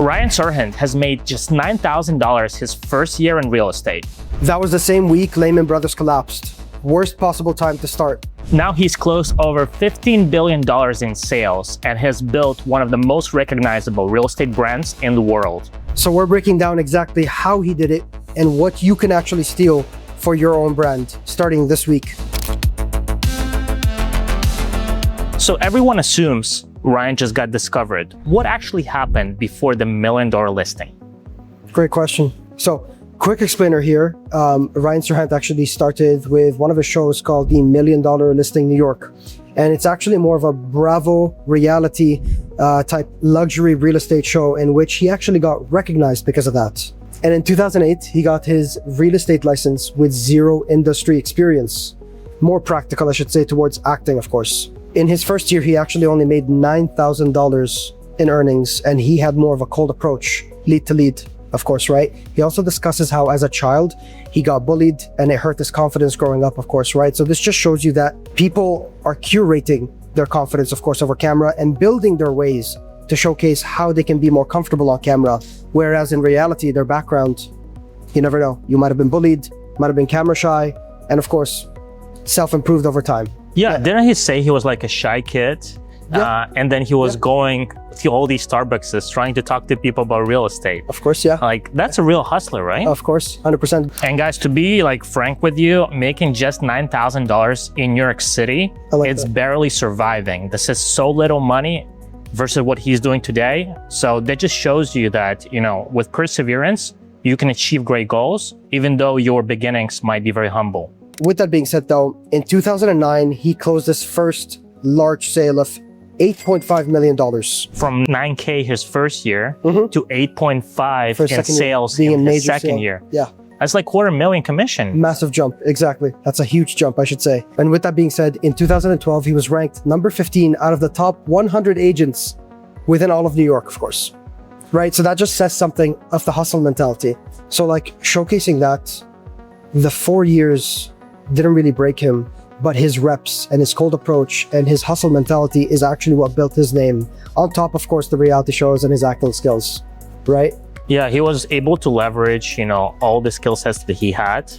Ryan Serhant has made just $9,000 his first year in real estate. That was the same week Lehman Brothers collapsed. Worst possible time to start. Now he's closed over $15 billion in sales and has built one of the most recognizable real estate brands in the world. So we're breaking down exactly how he did it and what you can actually steal for your own brand starting this week. So everyone assumes Ryan just got discovered. What actually happened before the $1 million listing? Great question. So quick explainer here. Ryan Serhant actually started with one of his shows called the $1 Million Listing New York. And it's actually more of a Bravo reality type luxury real estate show in which he actually got recognized because of that. And in 2008, he got his real estate license with zero industry experience. More practical, I should say, towards acting, of course. In his first year, he actually only made $9,000 in earnings, and he had more of a cold approach, lead to lead, of course, right? He also discusses how as a child, he got bullied and it hurt his confidence growing up, of course, right? So this just shows you that people are curating their confidence, of course, over camera and building their ways to showcase how they can be more comfortable on camera. Whereas in reality, their background, you never know. You might have been bullied, might have been camera shy, and of course, self-improved over time. Yeah, didn't he say he was like a shy kid? Yeah. And then he was going to all these Starbucks trying to talk to people about real estate. Of course, yeah. Like, that's a real hustler, right? Of course, 100%. And guys, to be like frank with you, making just $9,000 in New York City, it's barely surviving. This is so little money versus what he's doing today. So that just shows you that, you know, with perseverance, you can achieve great goals, even though your beginnings might be very humble. With that being said though, in 2009, he closed his first large sale of $8.5 million. From 9K his first year to 8.5 in sales in his second year. Yeah. That's like $250,000 commission. Massive jump, exactly. That's a huge jump, I should say. And with that being said, in 2012, he was ranked number 15 out of the top 100 agents within all of New York, of course. Right, so that just says something of the hustle mentality. So like showcasing that, the 4 years didn't really break him, but his reps and his cold approach and his hustle mentality is actually what built his name. On top, of course, the reality shows and his acting skills, right? Yeah, he was able to leverage, you know, all the skill sets that he had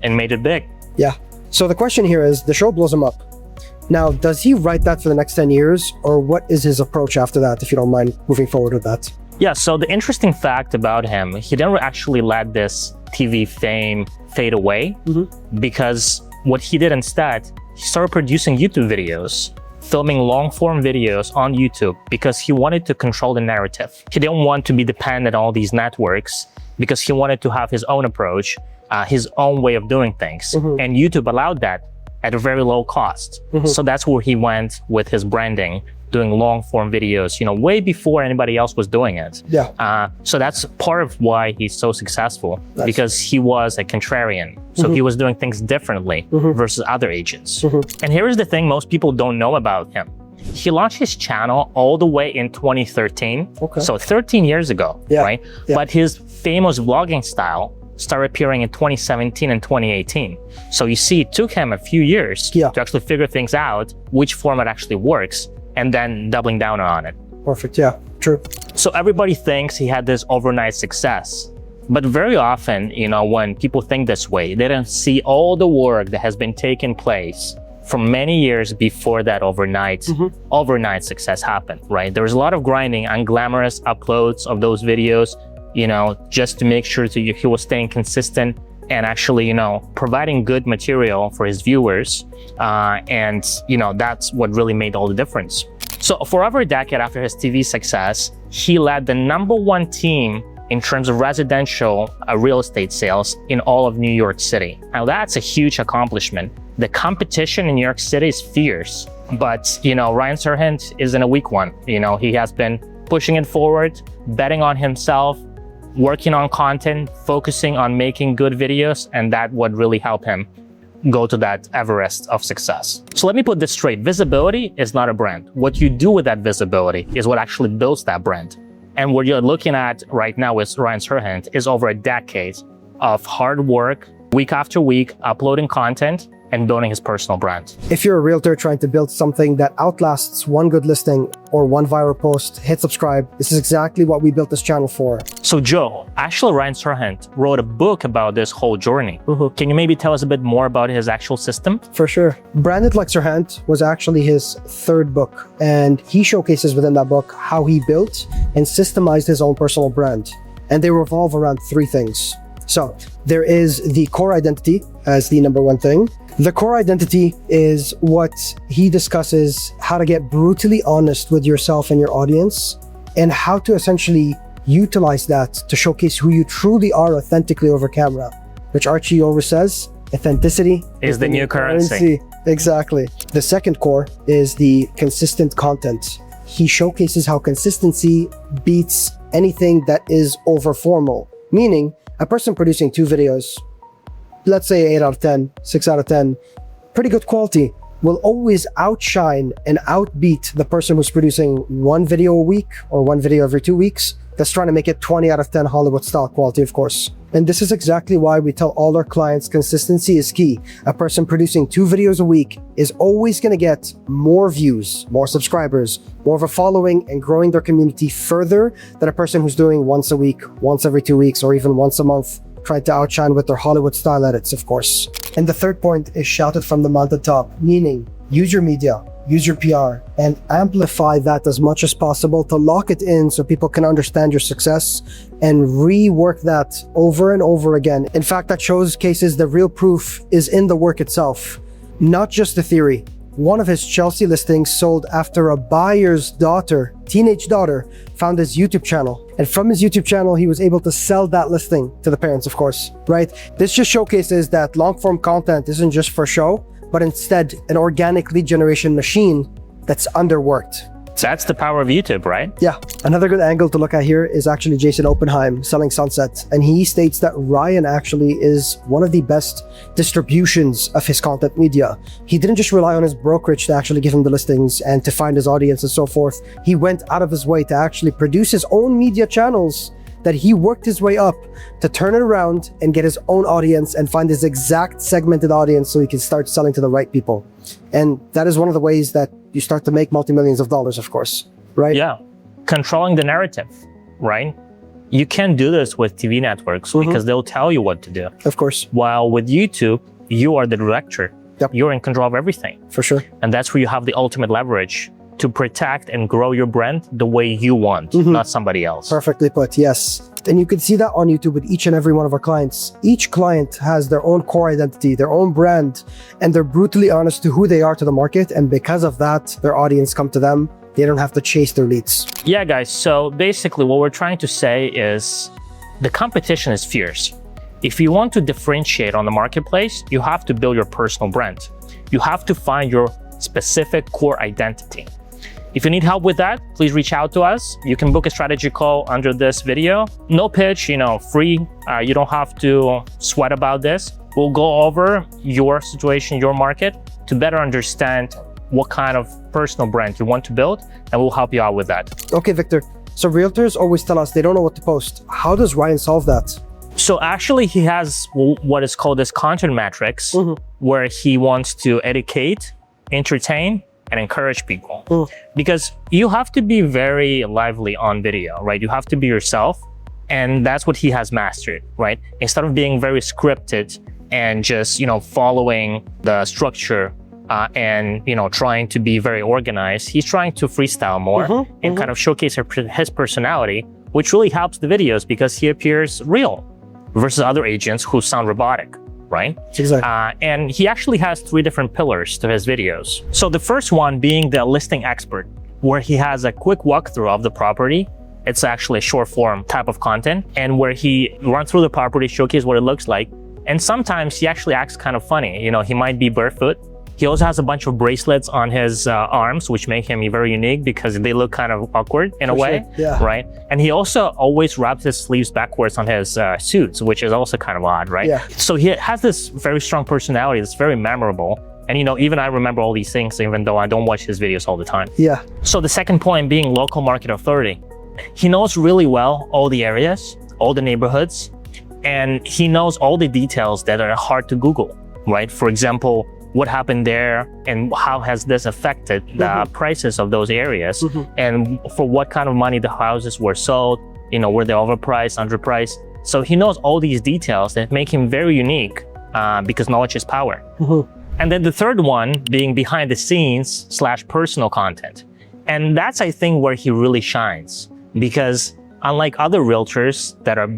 and made it big. Yeah. So the question here is, the show blows him up. Now, does he write that for the next 10 years or what is his approach after that, if you don't mind moving forward with that? Yeah, so the interesting fact about him, he didn't actually let this TV fame fade away because what he did instead, he started producing YouTube videos, filming long form videos on YouTube because he wanted to control the narrative. He didn't want to be dependent on all these networks because he wanted to have his own approach, his own way of doing things. And YouTube allowed that at a very low cost. So that's where he went with his branding, doing long form videos, you know, way before anybody else was doing it. Yeah. So that's part of why he's so successful because he was a contrarian. So he was doing things differently versus other agents. And here's the thing most people don't know about him. He launched his channel all the way in 2013. So 13 years ago, right? But his famous vlogging style started appearing in 2017 and 2018. So you see, it took him a few years to actually figure things out, which format actually works, and then doubling down on it. Perfect, yeah, true. So everybody thinks he had this overnight success, but very often, you know, when people think this way, they don't see all the work that has been taking place for many years before that overnight success happened, right? There was a lot of grinding, unglamorous uploads of those videos, you know, just to make sure that he was staying consistent and actually, you know, providing good material for his viewers. And, you know, that's what really made all the difference. So for over a decade after his TV success, he led the #1 team in terms of residential real estate sales in all of New York City. Now that's a huge accomplishment. The competition in New York City is fierce, but, you know, Ryan Serhant isn't a weak one. You know, he has been pushing it forward, betting on himself, working on content, focusing on making good videos, and that would really help him go to that Everest of success. So let me put this straight. Visibility is not a brand. What you do with that visibility is what actually builds that brand. And what you're looking at right now with Ryan Serhant is over a decade of hard work, week after week, uploading content and building his personal brand. If you're a realtor trying to build something that outlasts one good listing or one viral post, hit subscribe. This is exactly what we built this channel for. So Joe, actually Ryan Serhant wrote a book about this whole journey. Can you maybe tell us a bit more about his actual system? For sure. Branded Like Serhant was actually his third book, and he showcases within that book how he built and systemized his own personal brand. And they revolve around three things. So there is the core identity as the number one thing. The core identity is what he discusses how to get brutally honest with yourself and your audience, and how to essentially utilize that to showcase who you truly are authentically over camera, which Archie always says, authenticity is the new currency. Exactly. The second core is the consistent content. He showcases how consistency beats anything that is over formal, meaning a person producing 2 videos, let's say 8 out of 10, 6 out of 10, pretty good quality, will always outshine and outbeat the person who's producing 1 video a week or 1 video every 2 weeks that's trying to make it 20 out of 10 Hollywood style quality, of course. And this is exactly why we tell all our clients consistency is key. A person producing 2 videos a week is always going to get more views, more subscribers, more of a following, and growing their community further than a person who's doing once a week, once every 2 weeks, or even once a month, trying to outshine with their Hollywood style edits, of course. And the third point is shouted from the mountaintop, meaning use your media, use your PR, and amplify that as much as possible to lock it in so people can understand your success and rework that over and over again. In fact, that showcases the real proof is in the work itself, not just the theory. One of his Chelsea listings sold after a buyer's daughter, teenage daughter, found his YouTube channel. And from his YouTube channel, he was able to sell that listing to the parents, of course, right? This just showcases that long form content isn't just for show, but instead an organic lead generation machine that's underworked. That's the power of YouTube, right? Yeah. Another good angle to look at here is actually Jason Oppenheim selling Sunset. And he states that Ryan actually is one of the best distributions of his content media. He didn't just rely on his brokerage to actually give him the listings and to find his audience and so forth. He went out of his way to actually produce his own media channels that he worked his way up to turn it around and get his own audience and find his exact segmented audience so he can start selling to the right people. And that is one of the ways that you start to make multi-millions of dollars, of course, right? Yeah. Controlling the narrative, right? You can't do this with TV networks because they'll tell you what to do. Of course. While with YouTube, you are the director. Yep. You're in control of everything. For sure. And that's where you have the ultimate leverage to protect and grow your brand the way you want, not somebody else. Perfectly put, yes. And you can see that on YouTube with each and every one of our clients. Each client has their own core identity, their own brand, and they're brutally honest to who they are to the market. And because of that, their audience come to them. They don't have to chase their leads. Yeah, guys. So basically what we're trying to say is the competition is fierce. If you want to differentiate on the marketplace, you have to build your personal brand. You have to find your specific core identity. If you need help with that, please reach out to us. You can book a strategy call under this video. No pitch, free. You don't have to sweat about this. We'll go over your situation, your market, to better understand what kind of personal brand you want to build, and we'll help you out with that. Okay, Victor. So realtors always tell us they don't know what to post. How does Ryan solve that? So actually he has what is called this content matrix, where he wants to educate, entertain, and encourage people. Because you have to be very lively on video, right? You have to be yourself, and that's what he has mastered, right? Instead of being very scripted and just, following the structure and, trying to be very organized, he's trying to freestyle more and kind of showcase his personality, which really helps the videos because he appears real versus other agents who sound robotic. Right? Exactly. And he actually has 3 different pillars to his videos. So the first one being the listing expert, where he has a quick walkthrough of the property. It's actually a short form type of content, and where he runs through the property, showcase what it looks like. And sometimes he actually acts kind of funny. He might be barefoot. He also has a bunch of bracelets on his arms, which make him very unique because they look kind of awkward in a way, right? And he also always wraps his sleeves backwards on his suits, which is also kind of odd, right? Yeah. So he has this very strong personality that's very memorable. And even I remember all these things, even though I don't watch his videos all the time. Yeah. So the second point being local market authority. He knows really well all the areas, all the neighborhoods, and he knows all the details that are hard to Google, right? For example, what happened there and how has this affected the prices of those areas, and for what kind of money the houses were sold, were they overpriced, underpriced. So he knows all these details that make him very unique, because knowledge is power. And then the third one being behind the scenes / personal content. And that's, I think, where he really shines, because unlike other realtors that are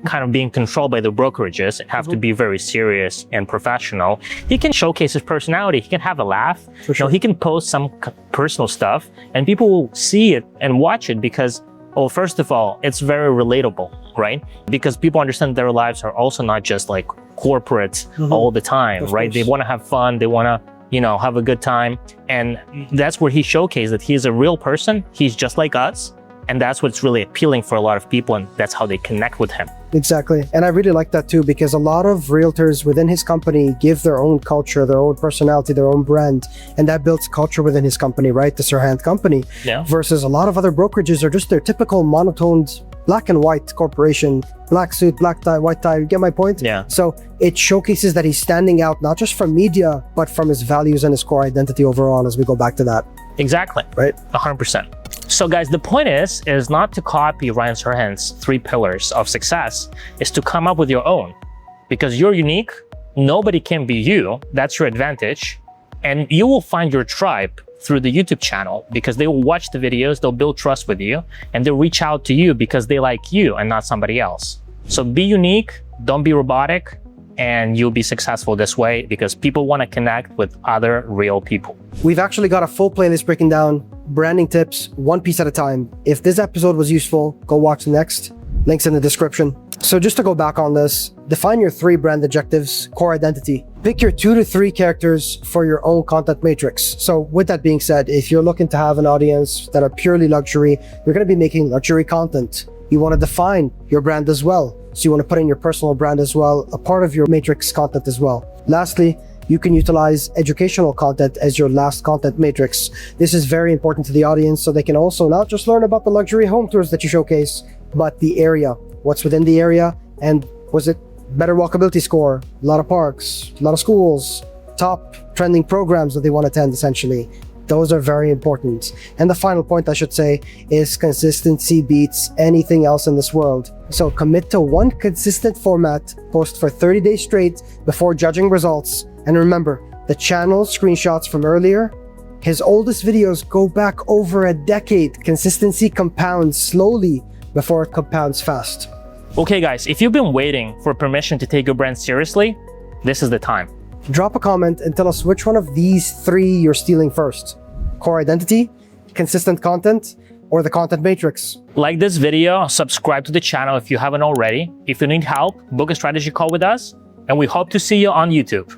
kind of being controlled by the brokerages and have to be very serious and professional, he can showcase his personality. He can have a laugh. For sure. He can post some personal stuff and people will see it and watch it because, well, first of all, it's very relatable, right? Because people understand their lives are also not just like corporate all the time, right? They want to have fun. They want to, have a good time. And that's where he showcased that he's a real person. He's just like us. And that's what's really appealing for a lot of people, and that's how they connect with him. Exactly. And I really like that too, because a lot of realtors within his company give their own culture, their own personality, their own brand, and that builds culture within his company, right? The Serhant company. Yeah. Versus a lot of other brokerages are just their typical monotoned black and white corporation, black suit, black tie, white tie. You get my point? Yeah. So it showcases that he's standing out, not just from media, but from his values and his core identity overall, as we go back to that. Exactly. Right? 100%. So guys, the point is not to copy Ryan Serhant's 3 pillars of success, is to come up with your own, because you're unique. Nobody can be you. That's your advantage. And you will find your tribe through the YouTube channel, because they will watch the videos, they'll build trust with you, and they'll reach out to you because they like you and not somebody else. So be unique, don't be robotic, and you'll be successful this way because people want to connect with other real people. We've actually got a full playlist breaking down branding tips one piece at a time. If this episode was useful, go watch the next. Links in the description. So just to go back on this, define your 3 brand objectives, core identity. Pick your 2 to 3 characters for your own content matrix. So with that being said, if you're looking to have an audience that are purely luxury, you're going to be making luxury content. You want to define your brand as well. So you want to put in your personal brand as well, a part of your matrix content as well. Lastly, you can utilize educational content as your last content matrix. This is very important to the audience, so they can also not just learn about the luxury home tours that you showcase, but the area, what's within the area, and was it better walkability score, a lot of parks, a lot of schools, top trending programs that they want to attend, essentially. Those are very important. And the final point I should say is consistency beats anything else in this world. So commit to one consistent format, post for 30 days straight before judging results. And remember, the channel screenshots from earlier, his oldest videos go back over a decade. Consistency compounds slowly before it compounds fast. Okay guys, if you've been waiting for permission to take your brand seriously, this is the time. Drop a comment and tell us which one of these 3 you're stealing first. Core identity, consistent content, or the content matrix. Like this video, subscribe to the channel if you haven't already. If you need help, book a strategy call with us, and we hope to see you on YouTube.